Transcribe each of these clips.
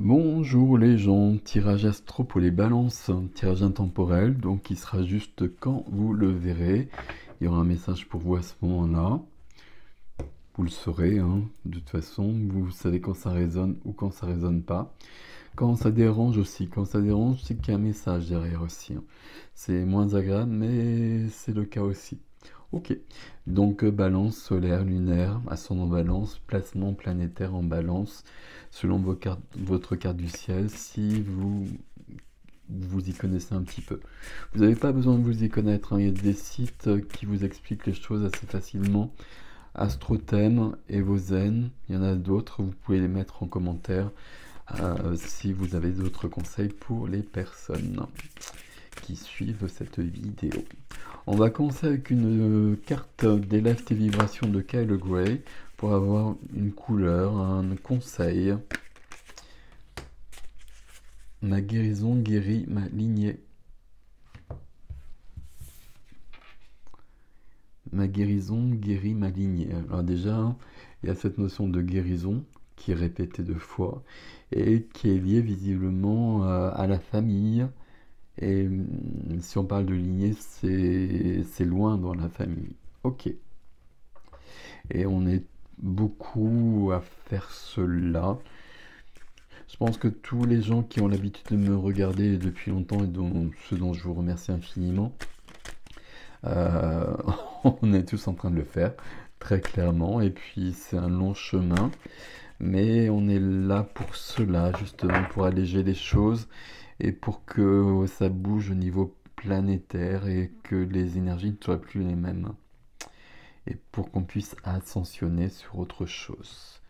Bonjour les gens, tirage astro pour les balances, tirage intemporel, donc il sera juste quand vous le verrez. Il y aura un message pour vous à ce moment-là. Vous le saurez, hein, de toute façon, vous savez quand ça résonne ou quand ça résonne pas. Quand ça dérange aussi, quand ça dérange, c'est qu'il y a un message derrière aussi, hein. C'est moins agréable, mais c'est le cas aussi. Ok, donc balance solaire, lunaire, ascendant balance, placement planétaire en balance, selon votre carte du ciel, si vous y connaissez un petit peu. Vous n'avez pas besoin de vous y connaître, hein. Il y a des sites qui vous expliquent les choses assez facilement. Astrothème, Evozen, il y en a d'autres, vous pouvez les mettre en commentaire si vous avez d'autres conseils pour les personnes qui suivent cette vidéo. On va commencer avec une carte d'élève tes vibrations de Kyle Gray pour avoir une couleur, un conseil. Ma guérison guérit ma lignée. Ma guérison guérit ma lignée. Alors déjà, il y a cette notion de guérison qui est répétée deux fois et qui est liée visiblement à la famille. Et si on parle de lignée, c'est loin dans la famille. Ok. Et on est beaucoup à faire cela. Je pense que tous les gens qui ont l'habitude de me regarder depuis longtemps et ceux dont je vous remercie infiniment, euh, on est tous en train de le faire, très clairement. Et puis c'est un long chemin, mais on est là pour cela, justement, pour alléger les choses et pour que ça bouge au niveau planétaire et que les énergies ne soient plus les mêmes. Et pour qu'on puisse ascensionner sur autre chose.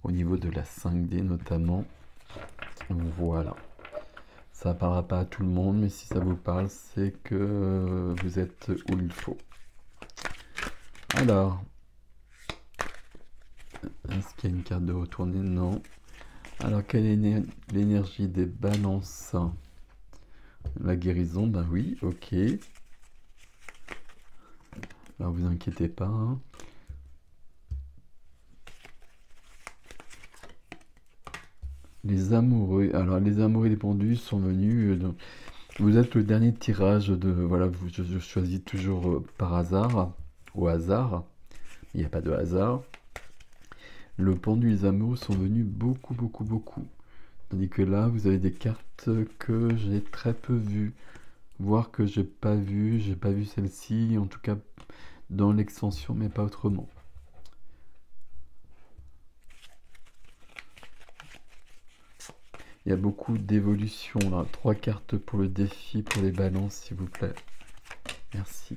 Au niveau de la 5D notamment. Voilà. Ça parlera pas à tout le monde, mais si ça vous parle, c'est que vous êtes où il faut. Alors, est-ce qu'il y a une carte de retourner? Non. Alors, quelle est l'énergie des balances? La guérison, ben oui, ok. Alors, vous inquiétez pas, hein. Les amoureux. Alors, les amoureux des pendus sont venus. Vous êtes le dernier tirage de. Voilà, je choisis toujours par hasard, au hasard. Il n'y a pas de hasard. Le pendu et les amoureux sont venus beaucoup, beaucoup, beaucoup. Tandis que là, vous avez des cartes que j'ai très peu vues. Voire que j'ai pas vu celle-ci, en tout cas dans l'extension, mais pas autrement. Il y a beaucoup d'évolutions là. 3 cartes pour le défi, pour les balances, s'il vous plaît. Merci.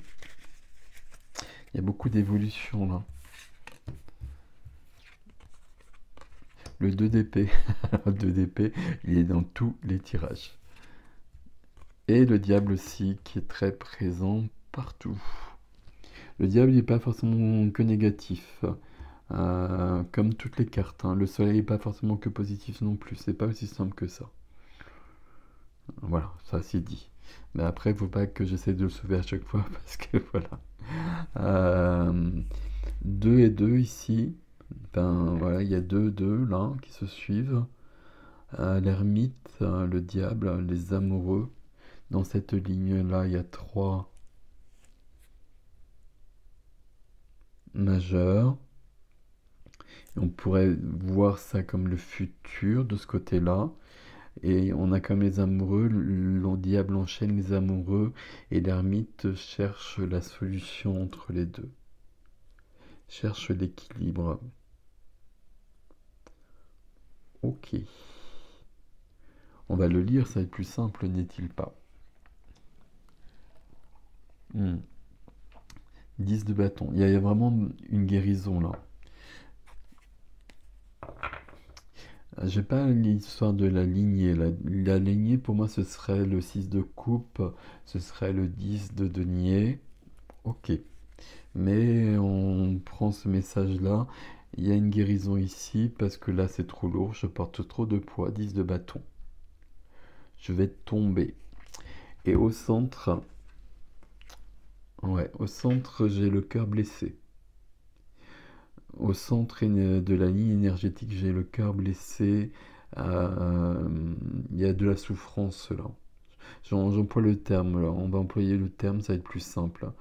Il y a beaucoup d'évolutions là. Le 2 d'épée. Le 2 d'épée, il est dans tous les tirages. Et le diable aussi, qui est très présent partout. Le diable n'est pas forcément que négatif, comme toutes les cartes, hein. Le soleil n'est pas forcément que positif non plus, c'est pas aussi simple que ça. Voilà, ça c'est dit. Mais après, il ne faut pas que j'essaie de le sauver à chaque fois, parce que voilà. 2 et 2 ici. Ben voilà, il y a 2 là qui se suivent. L'ermite, le diable, les amoureux. Dans cette ligne-là, il y a 3 majeurs. On pourrait voir ça comme le futur de ce côté-là. Et on a comme les amoureux, le diable enchaîne les amoureux et l'ermite cherche la solution entre les deux. Cherche l'équilibre. Ok. On va le lire, ça va être plus simple, n'est-il pas? 10 de bâton. Il y a vraiment une guérison là. J'ai pas l'histoire de la lignée. La lignée, pour moi, ce serait le 6 de coupe, ce serait le 10 de denier. Ok. Mais on prend ce message-là. Il y a une guérison ici parce que là, c'est trop lourd. Je porte trop de poids. 10 de bâton. Je vais tomber. Et au centre, ouais, au centre, j'ai le cœur blessé. Au centre de la ligne énergétique, j'ai le cœur blessé. Il y a de la souffrance là. J'emploie le terme là, on va employer le terme, ça va être plus simple.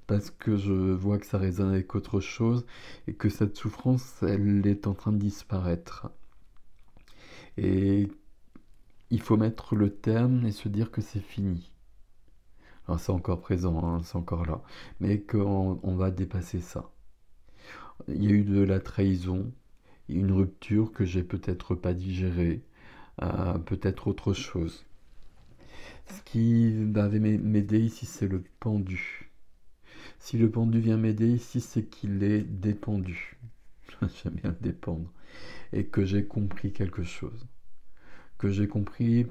Parce que je vois que ça résonne avec autre chose et que cette souffrance, elle est en train de disparaître. Et il faut mettre le terme et se dire que c'est fini. Alors c'est encore présent, hein, c'est encore là, mais qu'on va dépasser ça. Il y a eu de la trahison, une rupture que j'ai peut-être pas digérée, peut-être autre chose. Ce qui va m'aider ici, c'est le pendu. Si le pendu vient m'aider ici, c'est qu'il est dépendu. J'aime bien dépendre. Et que j'ai compris quelque chose. Que j'ai compris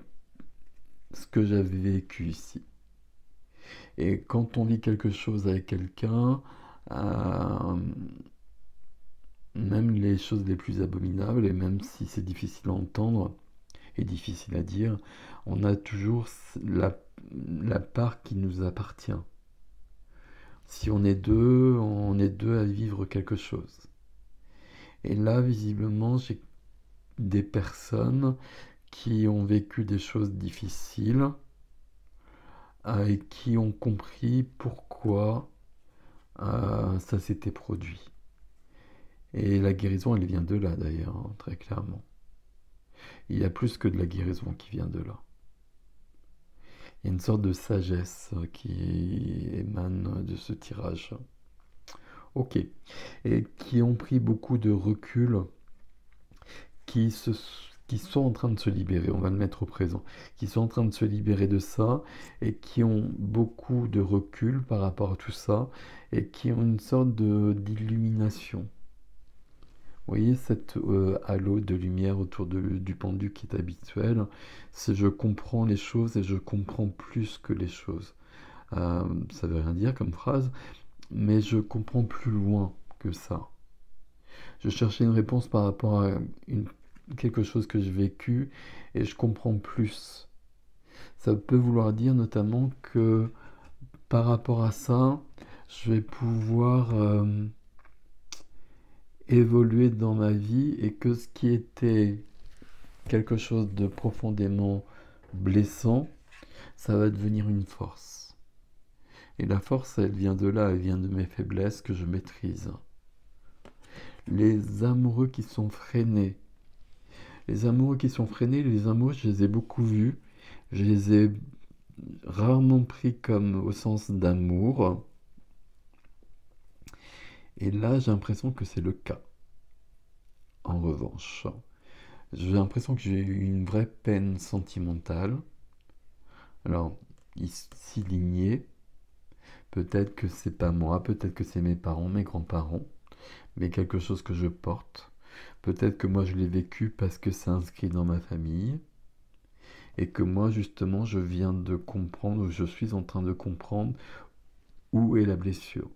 ce que j'avais vécu ici. Et quand on vit quelque chose avec quelqu'un, euh, même les choses les plus abominables, et même si c'est difficile à entendre et difficile à dire, on a toujours la part qui nous appartient. Si on est deux à vivre quelque chose. Et là, visiblement, j'ai des personnes qui ont vécu des choses difficiles et qui ont compris pourquoi ça s'était produit. Et la guérison, elle vient de là d'ailleurs, hein, très clairement. Il y a plus que de la guérison qui vient de là. Il y a une sorte de sagesse qui émane de ce tirage. Ok. Et qui ont pris beaucoup de recul, qui, se, qui sont en train de se libérer, on va le mettre au présent, qui sont en train de se libérer de ça et qui ont beaucoup de recul par rapport à tout ça et qui ont une sorte d'illumination. Vous voyez cette halo de lumière autour du pendu qui est habituel, c'est je comprends les choses et je comprends plus que les choses. Ça veut rien dire comme phrase, mais je comprends plus loin que ça. Je cherchais une réponse par rapport à quelque chose que j'ai vécu et je comprends plus. Ça peut vouloir dire notamment que par rapport à ça, je vais pouvoir évoluer dans ma vie et que ce qui était quelque chose de profondément blessant, ça va devenir une force. Et la force, elle vient de là, elle vient de mes faiblesses que je maîtrise. Les amoureux qui sont freinés. Les amoureux qui sont freinés, les amoureux, je les ai beaucoup vus. Je les ai rarement pris comme au sens d'amour. Et là, j'ai l'impression que c'est le cas. En revanche, j'ai l'impression que j'ai eu une vraie peine sentimentale. Alors, ici ligné, peut-être que c'est pas moi, peut-être que c'est mes parents, mes grands-parents, mais quelque chose que je porte. Peut-être que moi je l'ai vécu parce que c'est inscrit dans ma famille et que moi justement je viens de comprendre, ou je suis en train de comprendre où est la blessure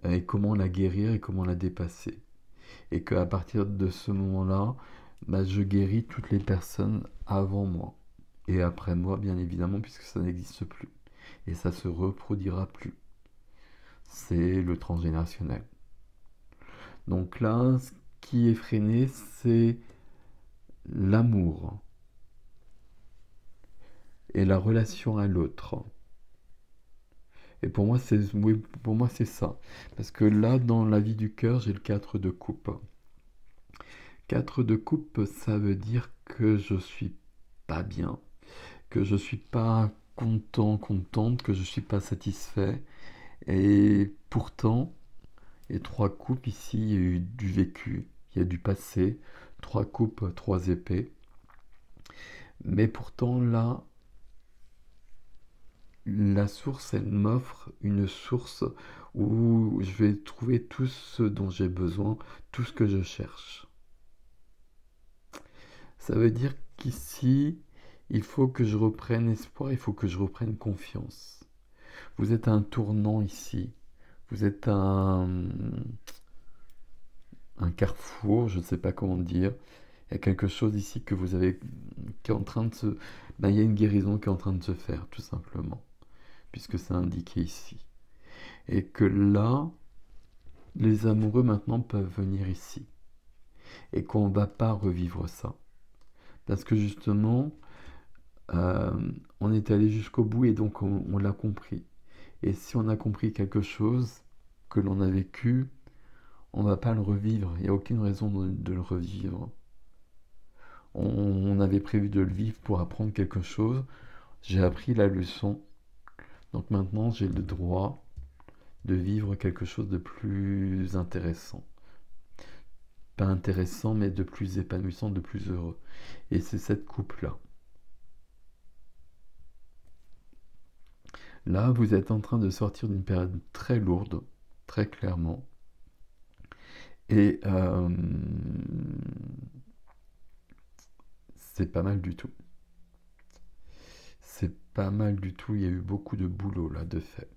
et comment la guérir et comment la dépasser. Et qu'à partir de ce moment-là, bah, je guéris toutes les personnes avant moi et après moi bien évidemment puisque ça n'existe plus et ça se reproduira plus. C'est le transgénérationnel. Donc là, ce qui est freiné, c'est l'amour et la relation à l'autre. Et pour moi, oui, pour moi, c'est ça. Parce que là, dans la vie du cœur, j'ai le 4 de coupe. 4 de coupe, ça veut dire que je suis pas bien, que je suis pas content, contente, que je suis pas satisfait. Et pourtant, et 3 coupes ici, il y a eu du vécu, il y a du passé, 3 coupes, 3 épées. Mais pourtant, là, la source, elle m'offre une source où je vais trouver tout ce dont j'ai besoin, tout ce que je cherche. Ça veut dire qu'ici, il faut que je reprenne espoir, il faut que je reprenne confiance. Vous êtes à un tournant ici. Vous êtes à un carrefour, je ne sais pas comment dire. Il y a quelque chose ici que vous avez, qui est en train de se... Ben, il y a une guérison qui est en train de se faire, tout simplement. Puisque c'est indiqué ici. Et que là, les amoureux maintenant peuvent venir ici. et qu'on ne va pas revivre ça. Parce que justement, euh, on est allé jusqu'au bout et donc on l'a compris. Et si on a compris quelque chose que l'on a vécu, on ne va pas le revivre. Il n'y a aucune raison de le revivre. On avait prévu de le vivre pour apprendre quelque chose. J'ai appris la leçon. Donc maintenant, j'ai le droit de vivre quelque chose de plus intéressant. Pas intéressant, mais de plus épanouissant, de plus heureux. Et c'est cette coupe-là. Là, vous êtes en train de sortir d'une période très lourde, très clairement. Et c'est pas mal du tout. C'est pas mal du tout, il y a eu beaucoup de boulot là, de fait.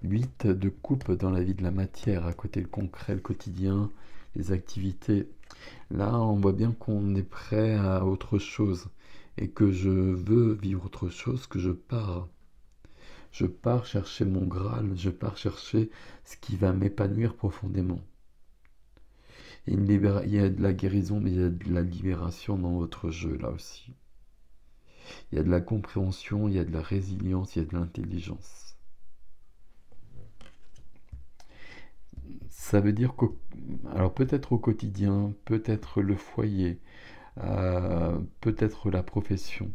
8 de coupe dans la vie de la matière, à côté le concret, le quotidien, les activités. Là, on voit bien qu'on est prêt à autre chose et que je veux vivre autre chose, que je pars. Je pars chercher mon Graal, je pars chercher ce qui va m'épanouir profondément. Il y a de la guérison, mais il y a de la libération dans votre jeu là aussi. Il y a de la compréhension, il y a de la résilience, il y a de l'intelligence. Ça veut dire que, alors peut-être au quotidien, peut-être le foyer, peut-être la profession.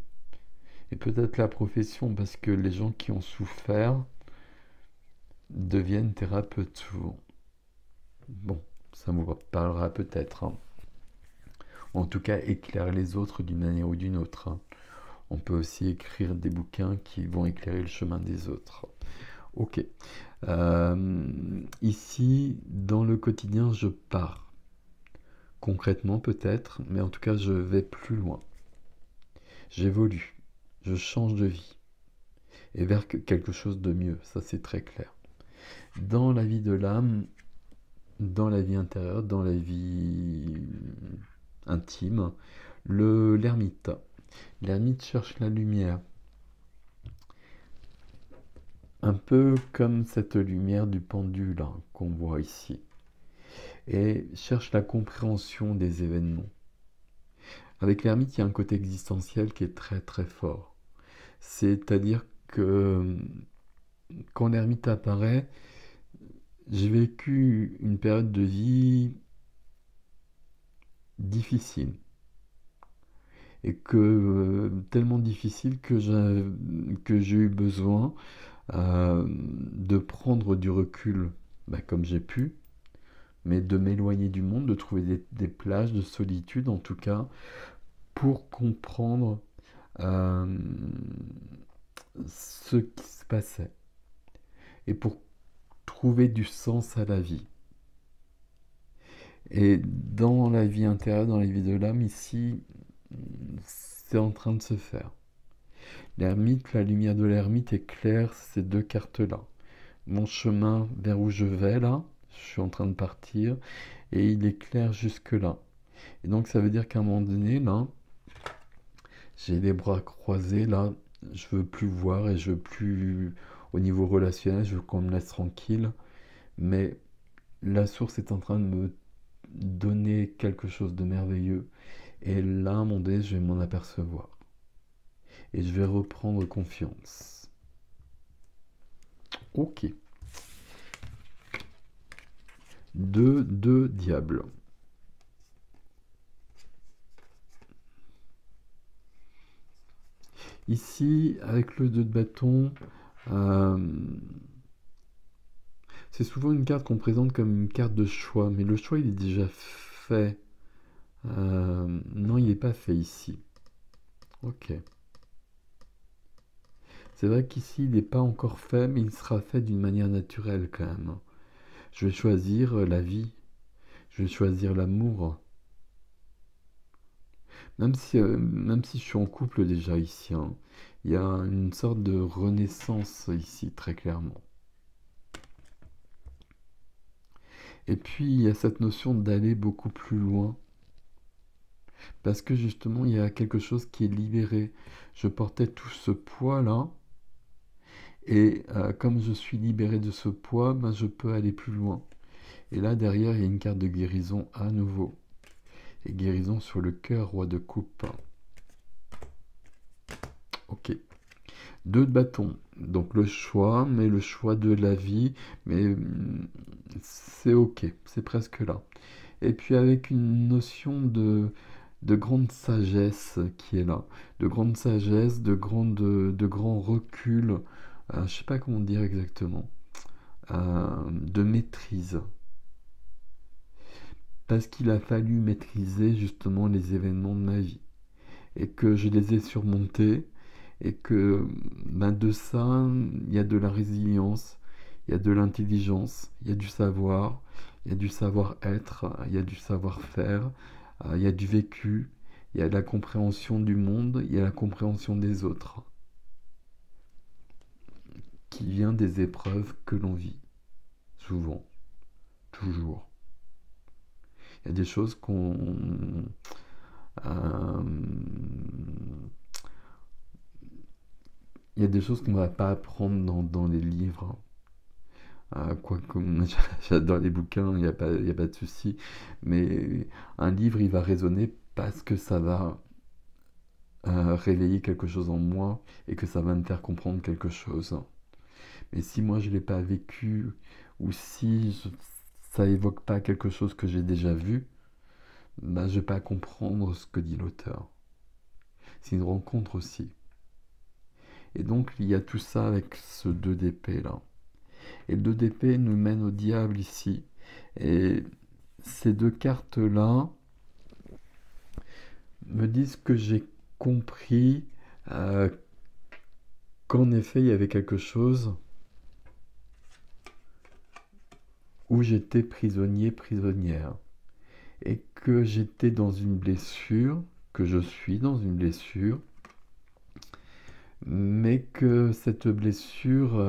Et peut-être la profession parce que les gens qui ont souffert deviennent thérapeutes souvent. Bon, ça vous parlera peut-être. Hein. En tout cas, éclairer les autres d'une manière ou d'une autre. Hein. On peut aussi écrire des bouquins qui vont éclairer le chemin des autres. Ok. Ici, dans le quotidien, je pars. Concrètement peut-être, mais en tout cas, je vais plus loin. J'évolue. Je change de vie. Et vers quelque chose de mieux. Ça, c'est très clair. Dans la vie de l'âme, dans la vie intérieure, dans la vie intime, l'ermite. L'ermite cherche la lumière. Un peu comme cette lumière du pendule hein, qu'on voit ici. Et cherche la compréhension des événements. Avec l'ermite, il y a un côté existentiel qui est très très fort. C'est-à-dire que quand l'ermite apparaît, j'ai vécu une période de vie difficile. Et que tellement difficile que j'ai eu besoin de prendre du recul comme j'ai pu, mais de m'éloigner du monde, de trouver des plages de solitude en tout cas, pour comprendre ce qui se passait et pour trouver du sens à la vie. Et dans la vie intérieure, dans la vie de l'âme, ici, c'est en train de se faire. L'ermite, la lumière de l'ermite éclaire ces deux cartes-là. Mon chemin vers où je vais là, je suis en train de partir, et il éclaire jusque-là. Et donc ça veut dire qu'à un moment donné, là, j'ai les bras croisés, là, je veux plus voir et je veux plus, au niveau relationnel, je veux qu'on me laisse tranquille. Mais la source est en train de me donner quelque chose de merveilleux. Et là, à un moment donné, je vais m'en apercevoir. Et je vais reprendre confiance. Ok. 2 diables. Ici, avec le 2 de bâton, c'est souvent une carte qu'on présente comme une carte de choix, mais le choix il est déjà fait. Non, il n'est pas fait ici. Ok. C'est vrai qu'ici il n'est pas encore fait, mais il sera fait d'une manière naturelle quand même. Je vais choisir la vie. Je vais choisir l'amour. Même si je suis en couple déjà ici, hein, il y a une sorte de renaissance ici, très clairement. Et puis, il y a cette notion d'aller beaucoup plus loin. Parce que justement, il y a quelque chose qui est libéré. Je portais tout ce poids-là. Et comme je suis libéré de ce poids, je peux aller plus loin. Et là, derrière, il y a une carte de guérison à nouveau. Et guérison sur le cœur, roi de coupe. Ok. 2 de bâton. Donc le choix, mais le choix de la vie. Mais c'est ok, c'est presque là. Et puis avec une notion de grande sagesse qui est là. De grande sagesse, de grand recul. Je sais pas comment dire exactement. De maîtrise. Parce qu'il a fallu maîtriser justement les événements de ma vie. Et que je les ai surmontés. Et que ben, de ça, il y a de la résilience, il y a de l'intelligence, il y a du savoir, il y a du savoir-être, il y a du savoir-faire, il y a du vécu, il y a la compréhension du monde, il y a la compréhension des autres, qui vient des épreuves que l'on vit, souvent, toujours. Il y a des choses euh, il y a des choses qu'on ne va pas apprendre dans les livres. Quoi comme j'adore les bouquins, il y a pas de souci. Mais un livre, il va résonner parce que ça va réveiller quelque chose en moi et que ça va me faire comprendre quelque chose. Mais si moi je ne l'ai pas vécu ou si ça évoque pas quelque chose que j'ai déjà vu, ben, je ne vais pas comprendre ce que dit l'auteur. C'est une rencontre aussi. Et donc il y a tout ça avec ce 2 d'épée là. Et le 2 d'épée nous mène au diable ici. Et ces 2 cartes-là me disent que j'ai compris euh, qu'en effet, il y avait quelque chose où j'étais prisonnier, prisonnière. Et que j'étais dans une blessure, que je suis dans une blessure, mais que cette blessure,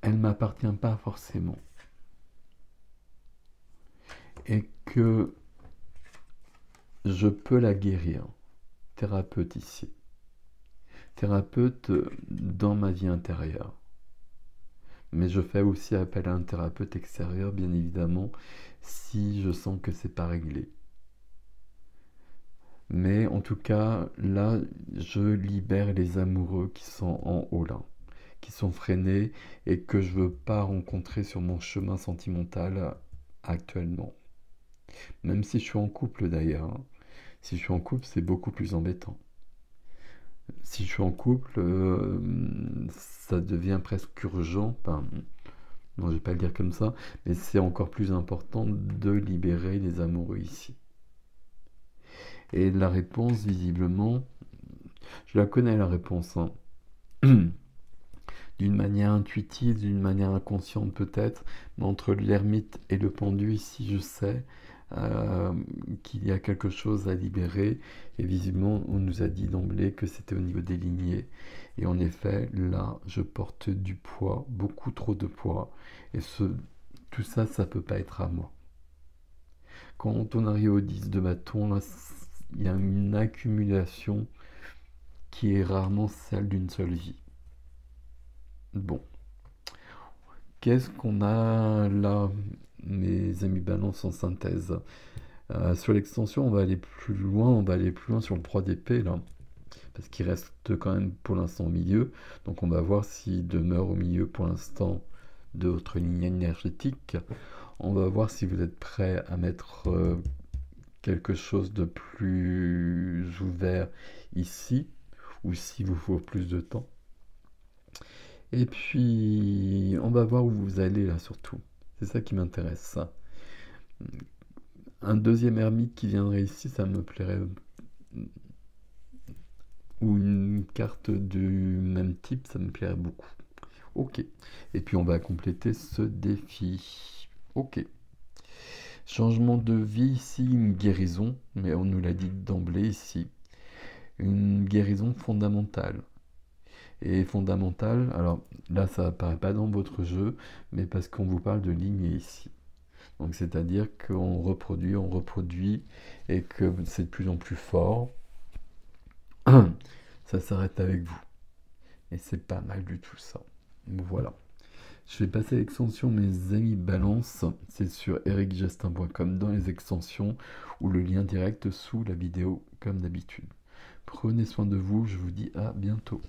elle ne m'appartient pas forcément. Et que je peux la guérir. Thérapeute ici. Thérapeute dans ma vie intérieure. Mais je fais aussi appel à un thérapeute extérieur, bien évidemment, si je sens que c'est pas réglé. Mais en tout cas, là, je libère les amoureux qui sont en haut là, qui sont freinés et que je veux pas rencontrer sur mon chemin sentimental actuellement. Même si je suis en couple d'ailleurs, hein. Si je suis en couple, c'est beaucoup plus embêtant. Si je suis en couple, ça devient presque urgent. Enfin, non, je vais pas le dire comme ça, mais c'est encore plus important de libérer les amoureux ici. Et la réponse, visiblement, je la connais la réponse, hein. D'une manière intuitive, d'une manière inconsciente peut-être, mais entre l'ermite et le pendu ici, je sais euh, qu'il y a quelque chose à libérer. Et visiblement, on nous a dit d'emblée que c'était au niveau des lignées. Et en effet, là, je porte du poids, beaucoup trop de poids. Et tout ça, ça peut pas être à moi. Quand on arrive au 10 de bâton, là, il y a une accumulation qui est rarement celle d'une seule vie. Bon, qu'est-ce qu'on a là, mes amis balance en synthèse? Sur l'extension, on va aller plus loin, on va aller plus loin sur le 3 d'épée là, parce qu'il reste quand même pour l'instant au milieu. Donc on va voir s'il demeure au milieu pour l'instant de votre ligne énergétique. On va voir si vous êtes prêt à mettre quelque chose de plus ouvert ici, ou s'il vous faut plus de temps. Et puis, on va voir où vous allez là surtout. C'est ça qui m'intéresse. Un deuxième ermite qui viendrait ici, ça me plairait. Ou une carte du même type, ça me plairait beaucoup. Ok. Et puis on va compléter ce défi. Ok. Changement de vie ici, une guérison, mais on nous l'a dit d'emblée ici. Une guérison fondamentale. Et fondamentale, alors là ça apparaît pas dans votre jeu, mais parce qu'on vous parle de lignée ici. Donc c'est-à-dire qu'on reproduit, et que c'est de plus en plus fort. Ça s'arrête avec vous. Et c'est pas mal du tout ça. Voilà. Je vais passer à l'extension Mes Amis Balance. C'est sur ericjastin.com dans les extensions ou le lien direct sous la vidéo comme d'habitude. Prenez soin de vous, je vous dis à bientôt.